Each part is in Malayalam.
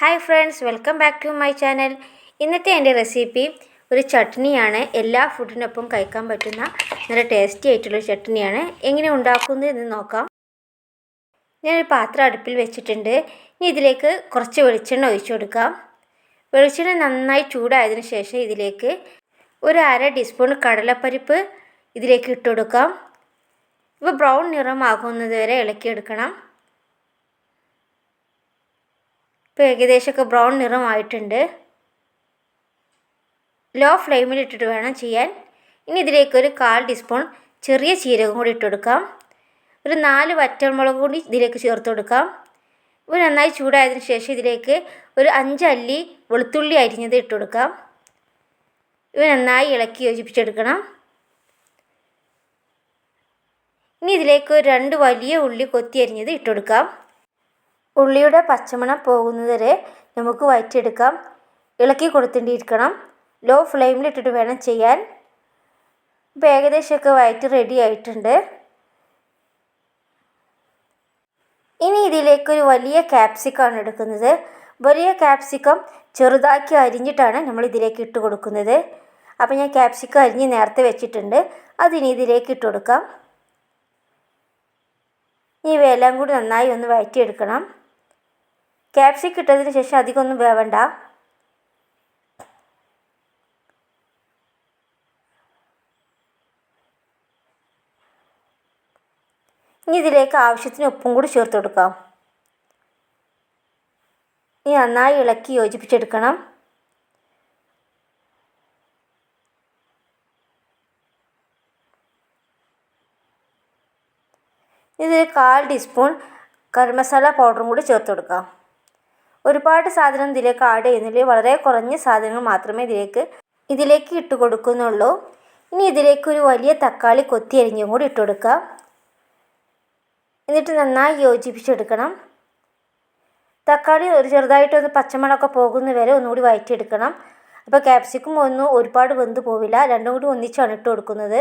Hi friends, welcome back to my channel. ഇന്നത്തെ എൻ്റെ റെസിപ്പി ഒരു ചട്നിയാണ്. എല്ലാ ഫുഡിനൊപ്പം കഴിക്കാൻ പറ്റുന്ന നല്ല ടേസ്റ്റി ആയിട്ടുള്ള ചട്നിയാണ്. എങ്ങനെ ഉണ്ടാക്കുന്നത് എന്ന് നോക്കാം. ഞാനൊരു പാത്രം അടുപ്പിൽ വെച്ചിട്ടുണ്ട്. ഇനി ഇതിലേക്ക് കുറച്ച് വെളിച്ചെണ്ണ ഒഴിച്ചു കൊടുക്കാം. വെളിച്ചെണ്ണ നന്നായി ചൂടായതിനു ശേഷം ഇതിലേക്ക് ഒരു 1/2 ടീസ്പൂൺ കടലപ്പരിപ്പ് ഇതിലേക്ക് ഇട്ട് കൊടുക്കാം. ഇവ ബ്രൗൺ നിറമാകുന്നത് വരെ ഇളക്കിയെടുക്കണം. ഇപ്പോൾ ഏകദേശമൊക്കെ ബ്രൗൺ നിറമായിട്ടുണ്ട്. ലോ ഫ്ലെയിമിൽ ഇട്ടിട്ട് വേണം ചെയ്യാൻ. ഇനി ഇതിലേക്ക് ഒരു 1/4 ടീസ്പൂൺ ചെറിയ ജീരകം കൂടി ഇട്ട് കൊടുക്കാം. ഒരു 4 വറ്റൽമുളക് കൂടി ഇതിലേക്ക് ചേർത്ത് കൊടുക്കാം. ഇവ നന്നായി ചൂടായതിനു ശേഷം ഇതിലേക്ക് ഒരു 5 അല്ലി വെളുത്തുള്ളി അരിഞ്ഞത് ഇട്ട് കൊടുക്കാം. ഇവ നന്നായി ഇളക്കി യോജിപ്പിച്ചെടുക്കണം. ഇനി ഇതിലേക്ക് ഒരു 2 വലിയ ഉള്ളി കൊത്തി അരിഞ്ഞത് ഇട്ട് കൊടുക്കാം. ഉള്ളിയുടെ പച്ചമണം പോകുന്നത് വരെ നമുക്ക് വഴറ്റിയെടുക്കാം. ഇളക്കി കൊടുത്തിട്ടിരിക്കണം. ലോ ഫ്ലെയിമിൽ ഇട്ടിട്ട് വേണം ചെയ്യാൻ. ഇപ്പോൾ ഏകദേശമൊക്കെ വഴറ്റി റെഡി ആയിട്ടുണ്ട്. ഇനി ഇതിലേക്കൊരു വലിയ ക്യാപ്സിക്കമാണ് എടുക്കുന്നത്. വലിയ ക്യാപ്സിക്കം ചെറുതാക്കി അരിഞ്ഞിട്ടാണ് നമ്മൾ ഇതിലേക്ക് ഇട്ട് കൊടുക്കുന്നത്. അപ്പോൾ ഞാൻ ക്യാപ്സിക്കം അരിഞ്ഞ് നേരത്തെ വെച്ചിട്ടുണ്ട്. അതിനി ഇതിലേക്ക് ഇട്ട് കൊടുക്കാം. ഈ ഇവയെല്ലാം കൂടി നന്നായി ഒന്ന് വഴറ്റിയെടുക്കണം. ക്യാപ്സിക്കം ഇട്ടതിന് ശേഷം അധികമൊന്നും വേവണ്ട. ഇനി ഇതിലേക്ക് ആവശ്യത്തിന് ഉപ്പും കൂടി ചേർത്ത് കൊടുക്കാം. ഇനി നന്നായി ഇളക്കി യോജിപ്പിച്ചെടുക്കണം. ഇതിൽ 1/4 ടീസ്പൂൺ ഗരം മസാല പൗഡറും കൂടി ചേർത്ത് കൊടുക്കാം. ഒരുപാട് സാധനം ഇതിലേക്ക് ആഡ് ചെയ്യുന്നില്ല. വളരെ കുറഞ്ഞ സാധനങ്ങൾ മാത്രമേ ഇതിലേക്ക് ഇട്ട് കൊടുക്കുന്നുള്ളൂ. ഇനി ഇതിലേക്ക് ഒരു വലിയ തക്കാളി കൊത്തി അരിഞ്ഞും കൂടി ഇട്ട് കൊടുക്കാം. എന്നിട്ട് നന്നായി യോജിപ്പിച്ചെടുക്കണം. തക്കാളി ഒരു ചെറുതായിട്ടൊന്ന് പച്ചമണമൊക്കെ പോകുന്ന വരെ ഒന്നുകൂടി വഴറ്റിയെടുക്കണം. അപ്പോൾ ക്യാപ്സിക്കം ഒന്നും ഒരുപാട് വെന്ത് പോവില്ല. രണ്ടും കൂടി ഒന്നിച്ചാണ് ഇട്ട് കൊടുക്കുന്നത്.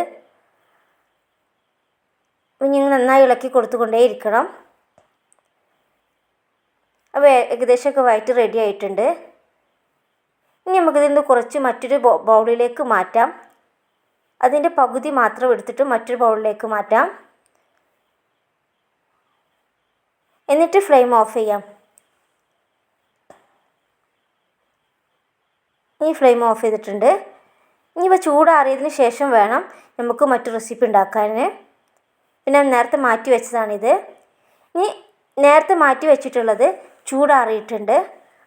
അപ്പോൾ നിങ്ങൾ നന്നായി ഇളക്കി കൊടുത്തുകൊണ്ടേയിരിക്കണം. അപ്പോൾ ഏകദേശമൊക്കെ വഴറ്റി റെഡി ആയിട്ടുണ്ട്. ഇനി നമുക്കിതിൻ്റെ കുറച്ച് മറ്റൊരു ബൗളിലേക്ക് മാറ്റാം. അതിൻ്റെ പകുതി മാത്രം എടുത്തിട്ട് മറ്റൊരു ബൗളിലേക്ക് മാറ്റാം. എന്നിട്ട് ഫ്ലെയിം ഓഫ് ചെയ്യാം. ഈ ഫ്ലെയിം ഓഫ് ചെയ്തിട്ടുണ്ട്. ഇനിയിപ്പോൾ ചൂടാറിയതിന് ശേഷം വേണം നമുക്ക് മറ്റു റെസിപ്പി ഉണ്ടാക്കാൻ. പിന്നെ നേരത്തെ മാറ്റി വെച്ചതാണിത്. ഇനി നേരത്തെ മാറ്റി വെച്ചിട്ടുള്ളത് ചൂടാറിയിട്ടുണ്ട്.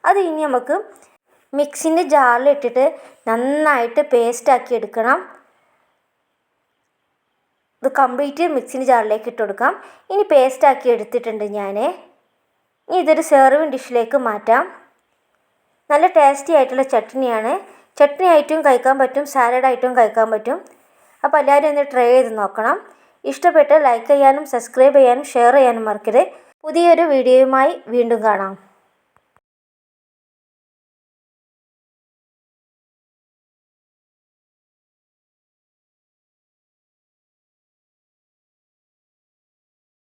അത് ഇനി നമുക്ക് മിക്സിൻ്റെ ജാറിലിട്ടിട്ട് നന്നായിട്ട് പേസ്റ്റാക്കി എടുക്കണം. ഇത് കംപ്ലീറ്റ് മിക്സിൻ്റെ ജാറിലേക്ക് ഇട്ട് കൊടുക്കാം. ഇനി പേസ്റ്റാക്കി എടുത്തിട്ടുണ്ട് ഞാൻ. ഇനി ഇതൊരു സെർവിങ് ഡിഷിലേക്ക് മാറ്റാം. നല്ല ടേസ്റ്റി ആയിട്ടുള്ള ചട്നിയാണ്. ചട്നി ആയിട്ടും കഴിക്കാൻ പറ്റും, സാലഡായിട്ടും കഴിക്കാൻ പറ്റും. അപ്പോൾ എല്ലാവരും ഒന്ന് ട്രൈ ചെയ്ത് നോക്കണം. ഇഷ്ടപ്പെട്ട് ലൈക്ക് ചെയ്യാനും സബ്സ്ക്രൈബ് ചെയ്യാനും ഷെയർ ചെയ്യാനും മറക്കരുത്. പുതിയൊരു വീഡിയോയുമായി വീണ്ടും കാണാം.